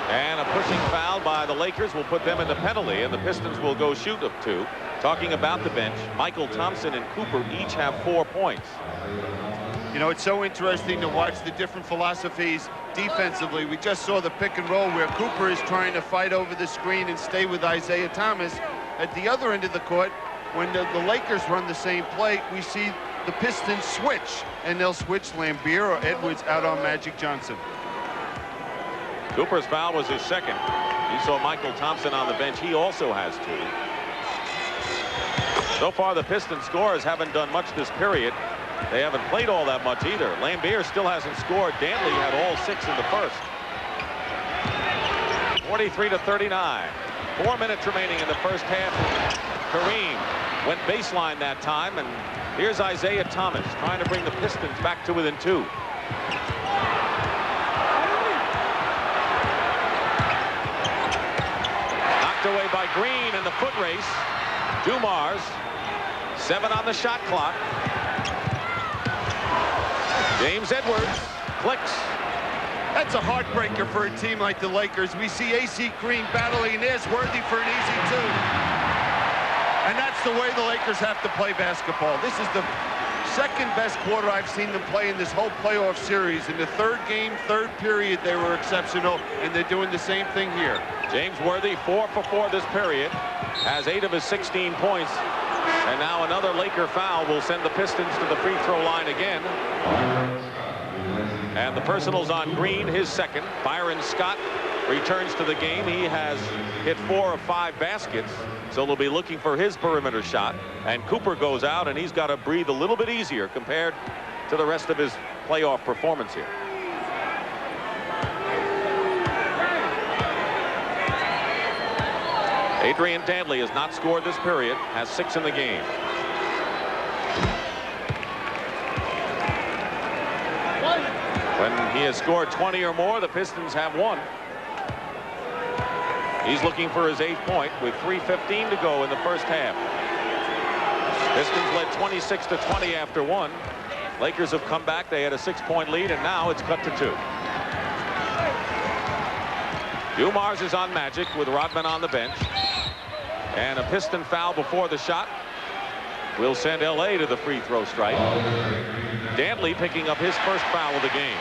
And a pushing foul by the Lakers will put them in the penalty, and the Pistons will go shoot up 2. Talking about the bench, Michael Thompson and Cooper each have 4 points. You know, it's so interesting to watch the different philosophies defensively. We just saw the pick and roll where Cooper is trying to fight over the screen and stay with Isaiah Thomas. At the other end of the court, when the Lakers run the same play, we see the Pistons switch, and they'll switch Laimbeer or Edwards out on Magic Johnson. Cooper's foul was his second. You saw Michael Thompson on the bench. He also has 2. So far, the Pistons scorers haven't done much this period. They haven't played all that much either. Lambier still hasn't scored. Dantley had all 6 in the first. 43-39. 4 minutes remaining in the first half. Kareem went baseline that time, and here's Isaiah Thomas trying to bring the Pistons back to within 2. Knocked away by Green in the foot race. Dumars, 7 on the shot clock. James Edwards clicks. That's a heartbreaker for a team like the Lakers. We see AC Green battling, and there's Worthy for an easy 2. And that's the way the Lakers have to play basketball. This is the second best quarter I've seen them play in this whole playoff series. In the third game, third period, they were exceptional, and they're doing the same thing here. James Worthy 4 for 4 this period, has 8 of his 16 points, and now another Laker foul will send the Pistons to the free throw line again. And the personal's on Green, his second. Byron Scott returns to the game. He has hit 4 of 5 baskets, so they'll be looking for his perimeter shot. And Cooper goes out, and he's got to breathe a little bit easier compared to the rest of his playoff performance here. Adrian Dantley has not scored this period, has 6 in the game. When he has scored 20 or more, the Pistons have 1. He's looking for his 8th point with 3:15 to go in the first half. Pistons led 26-20 after 1. Lakers have come back. They had a 6-point lead, and now it's cut to 2. Dumars is on Magic with Rodman on the bench. And a Piston foul before the shot will send LA to the free throw strike. Dantley picking up his first foul of the game.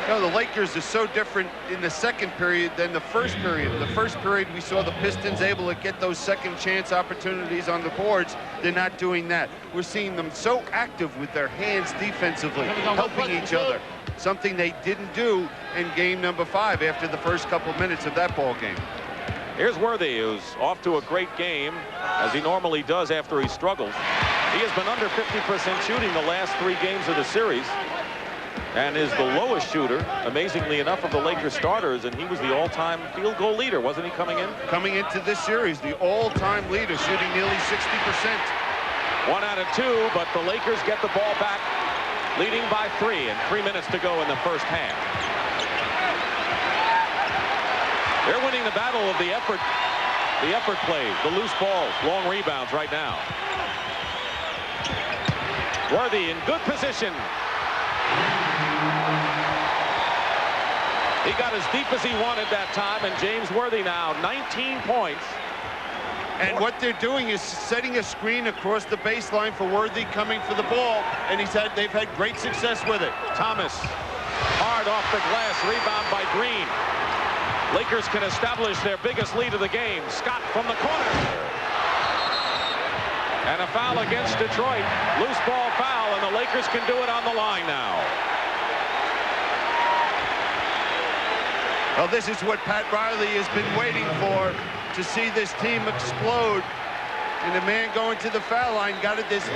You know, the Lakers are so different in the second period than the first period. In the first period, we saw the Pistons able to get those second chance opportunities on the boards. They're not doing that. We're seeing them so active with their hands defensively, helping each other. Something they didn't do in game number 5 after the first couple minutes of that ball game. Here's Worthy, who's off to a great game, as he normally does after he struggles. He has been under 50% shooting the last 3 games of the series, and is the lowest shooter, amazingly enough, of the Lakers starters, and he was the all-time field goal leader, wasn't he, coming in? Coming into this series, the all-time leader, shooting nearly 60%. 1 out of 2, but the Lakers get the ball back, leading by 3, and 3 minutes to go in the first half. They're winning the battle of the effort plays, the loose balls, long rebounds right now. Worthy in good position. He got as deep as he wanted that time, and James Worthy now 19 points. And what they're doing is setting a screen across the baseline for Worthy coming for the ball, and they've had great success with it. Thomas, hard off the glass, rebound by Green. Lakers can establish their biggest lead of the game. Scott from the corner. And a foul against Detroit. Loose ball foul, and the Lakers can do it on the line now. Well, this is what Pat Riley has been waiting for, to see this team explode. And the man going to the foul line got this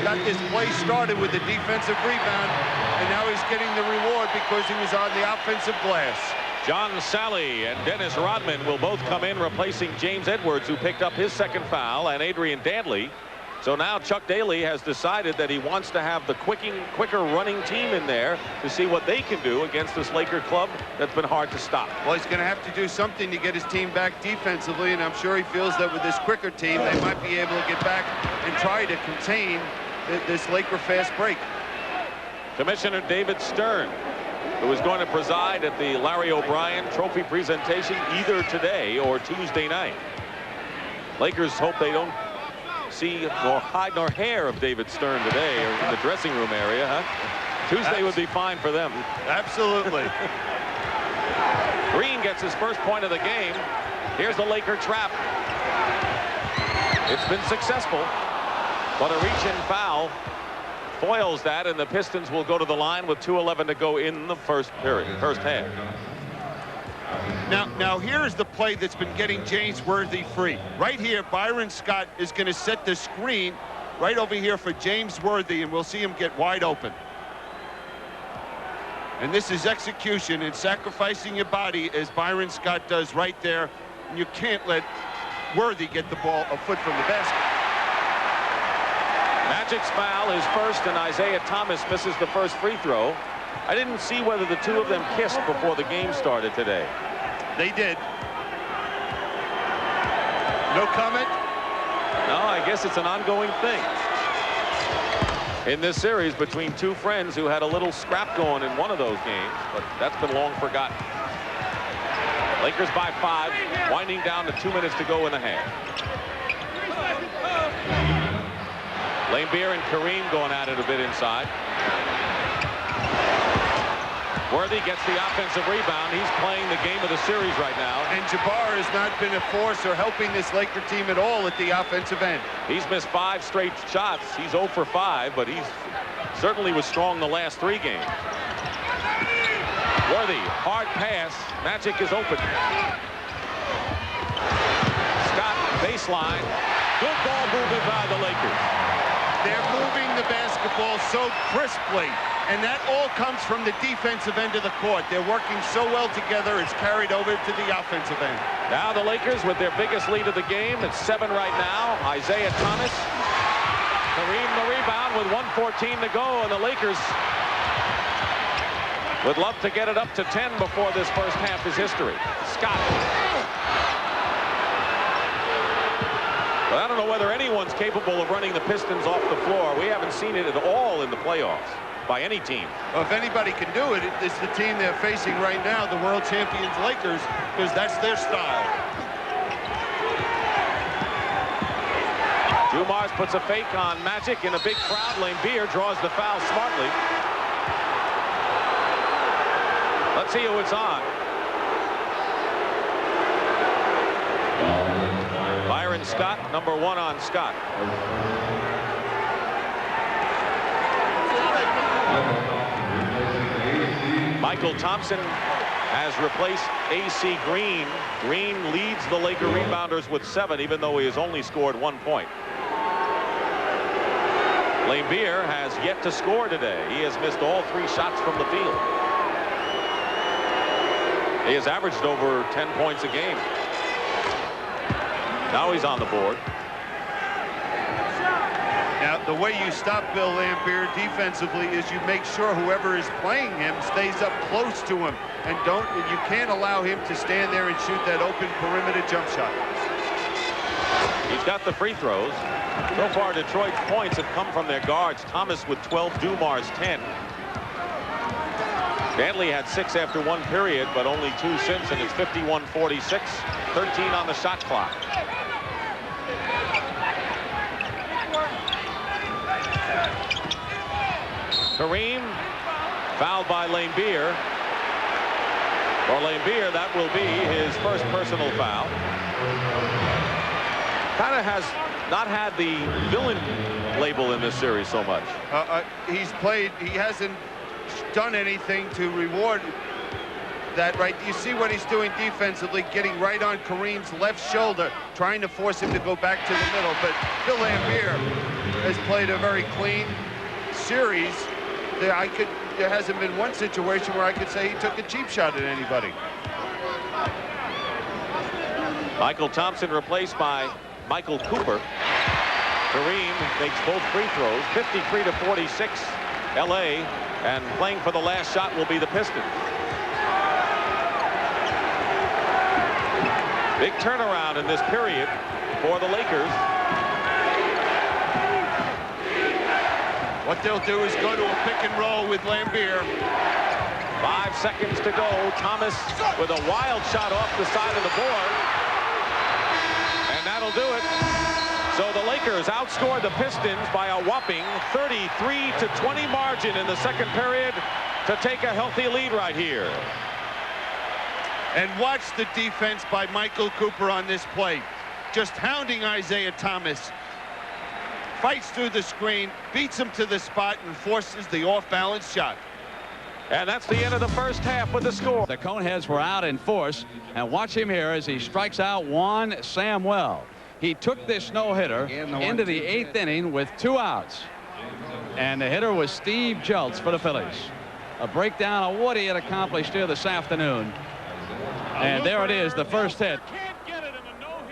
play started with the defensive rebound, and now he's getting the reward because he was on the offensive glass. John Sally and Dennis Rodman will both come in, replacing James Edwards, who picked up his second foul, and Adrian Dantley. So now Chuck Daly has decided that he wants to have the quicker running team in there to see what they can do against this Laker club that's been hard to stop. Well, he's going to have to do something to get his team back defensively, and I'm sure he feels that with this quicker team, they might be able to get back and try to contain this Laker fast break. Commissioner David Stern, who is going to preside at the Larry O'Brien Trophy presentation either today or Tuesday night. Lakers hope they don't see nor hide nor hair of David Stern today, or in the dressing room area, huh? Tuesday would be fine for them. Absolutely. Green gets his first point of the game. Here's the Laker trap. It's been successful, but a reach-in foul foils that, and the Pistons will go to the line with 2:11 to go in the first half. Now here's the play that's been getting James Worthy free. Right here, Byron Scott is going to set the screen right over here for James Worthy, and we'll see him get wide open. And this is execution and sacrificing your body, as Byron Scott does right there. And you can't let Worthy get the ball a foot from the basket. Magic's foul is first, and Isaiah Thomas misses the first free throw. I didn't see whether the two of them kissed before the game started today. They did. No comment? No, I guess it's an ongoing thing in this series between two friends who had a little scrap going in one of those games, but that's been long forgotten. Lakers by 5, winding down to 2 minutes to go in the half. Laimbeer and Kareem going at it a bit inside. Worthy gets the offensive rebound. He's playing the game of the series right now. And Jabbar has not been a force or helping this Laker team at all at the offensive end. He's missed 5 straight shots. He's 0 for 5, but he's certainly was strong the last 3 games. Worthy, hard pass. Magic is open. Scott, baseline. Good ball movement by the Lakers. They're moving the basketball so crisply, and that all comes from the defensive end of the court. They're working so well together, it's carried over to the offensive end. Now the Lakers with their biggest lead of the game. It's 7 right now. Isaiah Thomas. Kareem the rebound with 1:14 to go, and the Lakers would love to get it up to 10 before this first half is history. Scott. But I don't know whether anyone's capable of running the Pistons off the floor. We haven't seen it at all in the playoffs by any team. Well, if anybody can do it, it's the team they're facing right now, the world champions Lakers, because that's their style. Dumars puts a fake on Magic in a big crowd. Laimbeer draws the foul smartly. Let's see who it's on. Byron Scott, number 1 on Scott. Michael Thompson has replaced A.C. Green. Green leads the Laker rebounders with 7, even though he has only scored 1 point. Laimbeer has yet to score today. He has missed all 3 shots from the field. He has averaged over 10 points a game. Now he's on the board. Now, the way you stop Bill Laimbeer defensively is you make sure whoever is playing him stays up close to him, and you can't allow him to stand there and shoot that open perimeter jump shot. He's got the free throws. So far, Detroit's points have come from their guards. Thomas with 12, Dumars 10. Dantley had 6 after 1 period, but only 2 since, and it's 51-46. 13 on the shot clock. Kareem fouled by Laimbeer. For Laimbeer, that will be his first personal foul. Kind of has not had the villain label in this series so much. He hasn't done anything to reward that, right? You see what he's doing defensively, getting right on Kareem's left shoulder, trying to force him to go back to the middle. But Bill Laimbeer has played a very clean series. There hasn't been one situation where I could say he took a cheap shot at anybody. Michael Thompson replaced by Michael Cooper. Kareem makes both free throws. 53-46 LA, and playing for the last shot will be the Pistons. Big turnaround in this period for the Lakers. What they'll do is go to a pick and roll with Laimbeer. 5 seconds to go. Thomas with a wild shot off the side of the board. And that'll do it. So the Lakers outscored the Pistons by a whopping 33-20 margin in the second period to take a healthy lead right here. And watch the defense by Michael Cooper on this play. Just hounding Isaiah Thomas. fights through the screen, beats him to the spot, and forces the off-balance shot. And that's the end of the first half with the score. The Coneheads were out in force, and watch him here as he strikes out Juan Samuel. He took this no-hitter into the 8th inning with 2 outs. And the hitter was Steve Jeltz for the Phillies. A breakdown of what he had accomplished here this afternoon. And there it is, the first hit.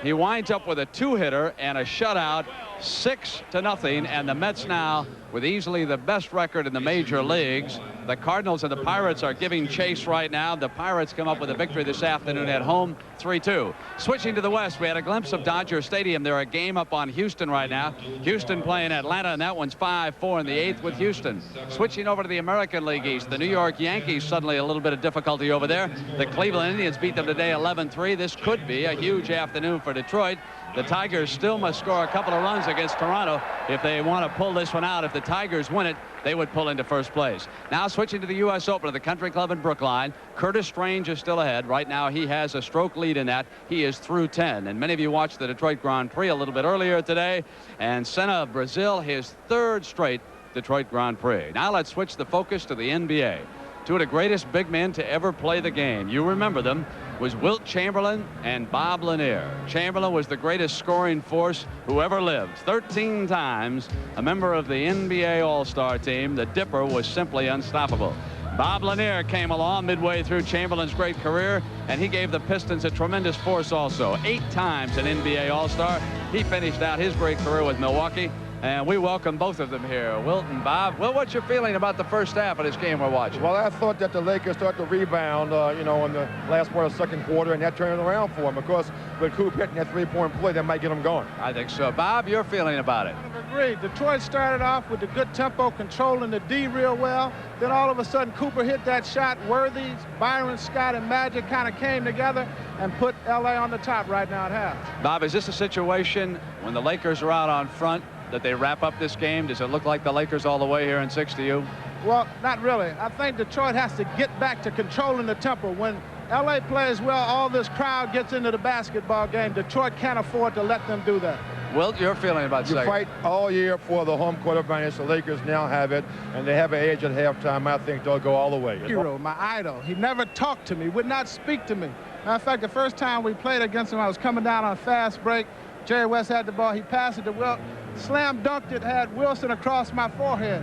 He winds up with a 2-hitter and a shutout, 6-0, and the Mets now with easily the best record in the major leagues. The Cardinals and the Pirates are giving chase right now. The Pirates come up with a victory this afternoon at home, 3-2. Switching to the West, we had a glimpse of Dodger Stadium. They're a game up on Houston right now. Houston playing Atlanta, and that one's 5-4 in the 8th with Houston. Switching over to the American League East, the New York Yankees suddenly a little bit of difficulty over there. The Cleveland Indians beat them today 11-3. This could be a huge afternoon for Detroit. The Tigers still must score a couple of runs against Toronto if they want to pull this one out. If the Tigers win it, they would pull into first place. Now switching to the U.S. Open at the Country Club in Brookline. Curtis Strange is still ahead. Right now he has a stroke lead in that. He is through 10. And many of you watched the Detroit Grand Prix a little bit earlier today. And Senna of Brazil, his 3rd straight Detroit Grand Prix. Now let's switch the focus to the NBA. Two of the greatest big men to ever play the game. You remember them. Was Wilt Chamberlain and Bob Lanier. Chamberlain was the greatest scoring force who ever lived. 13 times a member of the NBA All-Star team. The Dipper was simply unstoppable. Bob Lanier came along midway through Chamberlain's great career, and he gave the Pistons a tremendous force also. 8 times an NBA All-Star. He finished out his great career with Milwaukee. And we welcome both of them here, Wilt and Bob. Well, what's your feeling about the first half of this game we're watching? Well, I thought that the Lakers started to rebound, in the last part of the second quarter, and that turned it around for them. Of course, with Coop hitting that 3-point play, that might get them going. I think so. Bob, your feeling about it? I agree. Detroit started off with the good tempo, controlling the D real well. Then all of a sudden, Cooper hit that shot. Worthy, Byron Scott, and Magic kind of came together and put L.A. on the top right now at half. Bob, is this a situation when the Lakers are out on front that they wrap up this game? Does it look like the Lakers all the way here in 6 to you? Well, not really. I think Detroit has to get back to controlling the tempo. When L.A. plays well, all this crowd gets into the basketball game. Detroit can't afford to let them do that. Wilt, your feeling about You second? fight all year for the home court advantage. The Lakers now have it, and they have an edge at halftime. I think they'll go all the way. Hero, my idol. He never talked to me, would not speak to me. Matter of fact, the first time we played against him, I was coming down on a fast break. Jerry West had the ball. He passed it to Wilt. Slam dunked it, had Wilson across my forehead.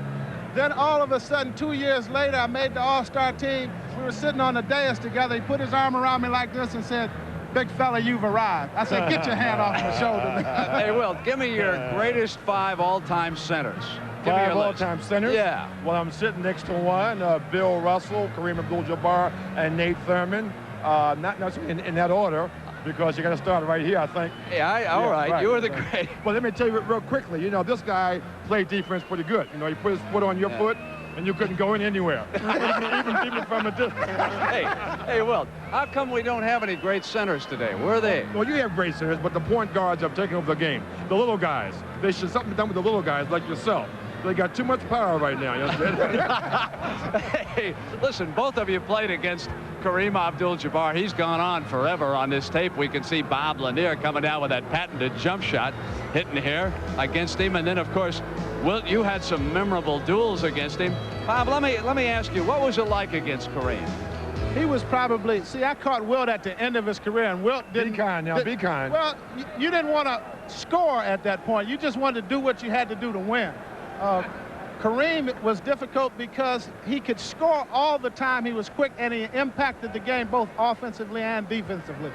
Then all of a sudden, 2 years later, I made the All-Star team. We were sitting on the dais together. He put his arm around me like this and said, "Big fella, you've arrived." I said, "Get your hand off my shoulder." Hey, Wilt, give me your greatest 5 all-time centers. Give me your 5 all-time centers? Yeah. Well, I'm sitting next to one, Bill Russell, Kareem Abdul-Jabbar, and Nate Thurman. Not necessarily in that order, because you got to start right here, I think. Yeah, all right. Right. You were the great. Well, let me tell you real quickly. This guy played defense pretty good. He put his foot on your foot, and you couldn't go in anywhere, even from a distance. Hey, Wilt, how come we don't have any great centers today? Where are they? Well, you have great centers, but the point guards have taken over the game. The little guys. They should something done with the little guys like yourself. They got too much power right now. You understand? Hey, listen, both of you played against Kareem Abdul-Jabbar. He's gone on forever. On this tape, we can see Bob Lanier coming down with that patented jump shot, hitting here against him. And then, of course, Wilt, you had some memorable duels against him. Bob, let me ask you, what was it like against Kareem? He was probably, see, I caught Wilt at the end of his career, and Wilt didn't. Be kind now, be kind. Well, you didn't want to score at that point. You just wanted to do what you had to do to win. Kareem was difficult because he could score all the time. He was quick, and he impacted the game both offensively and defensively.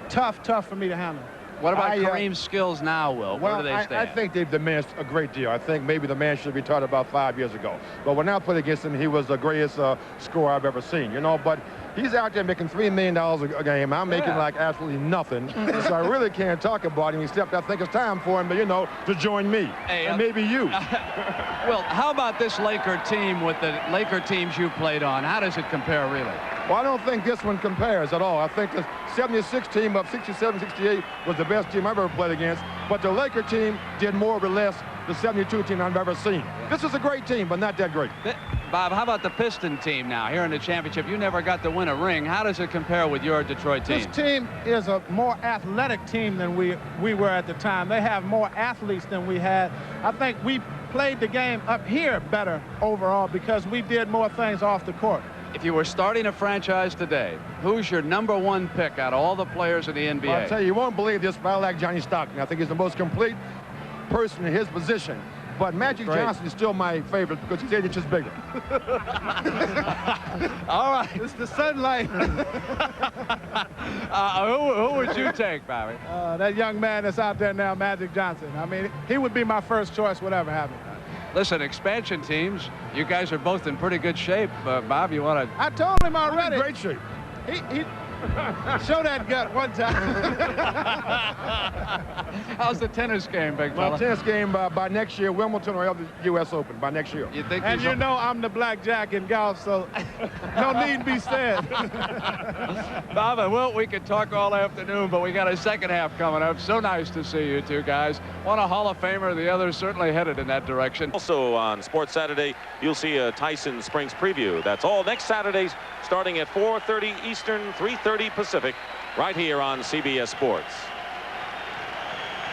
Tough for me to handle. What about Kareem's skills now, Will? Where do they stand? I think they've diminished a great deal. I think maybe the man should have retired about 5 years ago. But when I played against him, he was the greatest scorer I've ever seen. But he's out there making $3 million a game. I'm making like absolutely nothing. So I really can't talk about him, except I think it's time for him to, to join me. Hey, and maybe you. Well, how about this Laker team with the Laker teams you played on? How does it compare, really? Well, I don't think this one compares at all. I think the 76 team of 67, 68 was the best team I've ever played against. But the Laker team did more with less the 72 team I've ever seen. This is a great team, but not that great. Bob, how about the Piston team now here in the championship? You never got to win a ring. How does it compare with your Detroit team? This team is a more athletic team than we were at the time. They have more athletes than we had. I think we played the game up here better overall because we did more things off the court. If you were starting a franchise today, who's your #1 pick out of all the players in the NBA? Well, I'll tell you, you won't believe this, but I like Johnny Stockton. I think he's the most complete person in his position. But Magic Johnson is still my favorite because he's 8 inches bigger. All right. It's the sunlight. Who would you take, Bobby? That young man that's out there now, Magic Johnson. I mean, he would be my first choice, whatever happened. Listen, expansion teams, you guys are both in pretty good shape. Bob, you want to... I told him already. I'm in great shape. He show that gut one time. How's the tennis game, big fella? My tennis game by next year, Wimbledon or the U.S. Open by next year. You think? And you know I'm the blackjack in golf, so no need be said. Bob and Wilt, we could talk all afternoon, but we got a second half coming up. So nice to see you two guys. One a Hall of Famer, the other certainly headed in that direction. Also on Sports Saturday, you'll see a Tyson Springs preview. That's all next Saturdays, starting at 4:30 Eastern, 3:30 Pacific, right here on CBS Sports.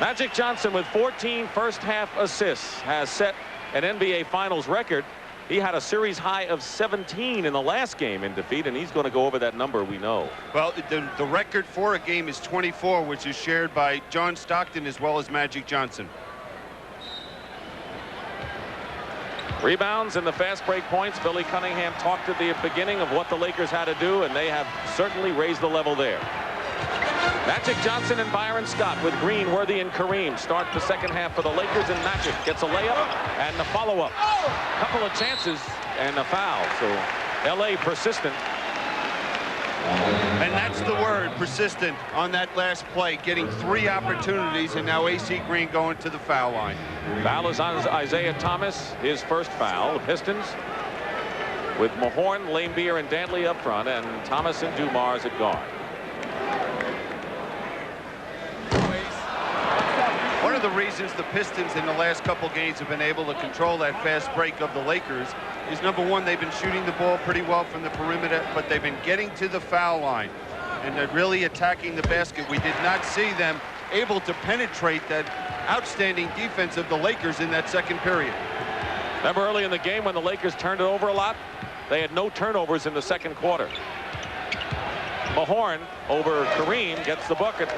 Magic Johnson with 14 first-half assists has set an NBA Finals record. He had a series high of 17 in the last game in defeat, and he's going to go over that number, we know. Well, the record for a game is 24, which is shared by John Stockton as well as Magic Johnson. Rebounds and the fast break points. Billy Cunningham talked at the beginning of what the Lakers had to do, and they have certainly raised the level there. Magic Johnson and Byron Scott with Green, Worthy, and Kareem start the second half for the Lakers, and Magic gets a layup and the follow-up. Couple of chances and a foul. So L.A. persistent. And that's the word, persistent, on that last play, getting 3 opportunities, and now A.C. Green going to the foul line. Foul is on Isaiah Thomas, his first foul. The Pistons with Mahorn, Laimbeer, and Dantley up front, and Thomas and Dumars at guard. One of the reasons the Pistons in the last couple games have been able to control that fast break of the Lakers is, number one, they've been shooting the ball pretty well from the perimeter, but they've been getting to the foul line, and they're really attacking the basket. We did not see them able to penetrate that outstanding defense of the Lakers in that second period. Remember early in the game when the Lakers turned it over a lot? They had no turnovers in the second quarter. Mahorn over Kareem gets the bucket.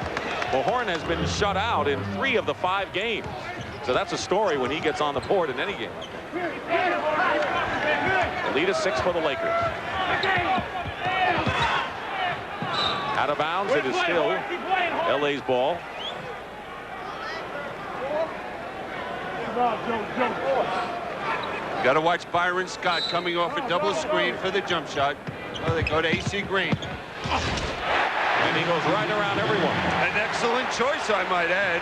Mahorn has been shut out in 3 of the 5 games. So that's a story when he gets on the board in any game. The lead is 6 for the Lakers. Out of bounds, it is still LA's ball. Got to watch Byron Scott coming off a double screen for the jump shot. Oh, they go to A.C. Green. And he goes right around everyone. An excellent choice, I might add.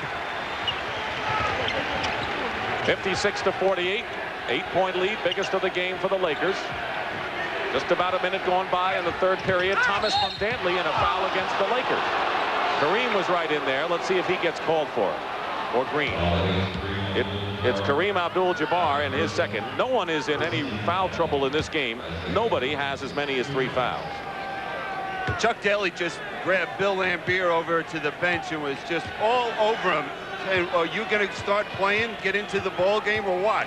56-48. 8-point lead, biggest of the game for the Lakers. Just about a minute gone by in the third period. Thomas from Dantley and a foul against the Lakers. Kareem was right in there. Let's see if he gets called for it. Or Green. It's Kareem Abdul-Jabbar in his second. No one is in any foul trouble in this game. Nobody has as many as 3 fouls. Chuck Daly just grabbed Bill Laimbeer over to the bench and was just all over him. Saying, are you going to start playing, get into the ball game, or what?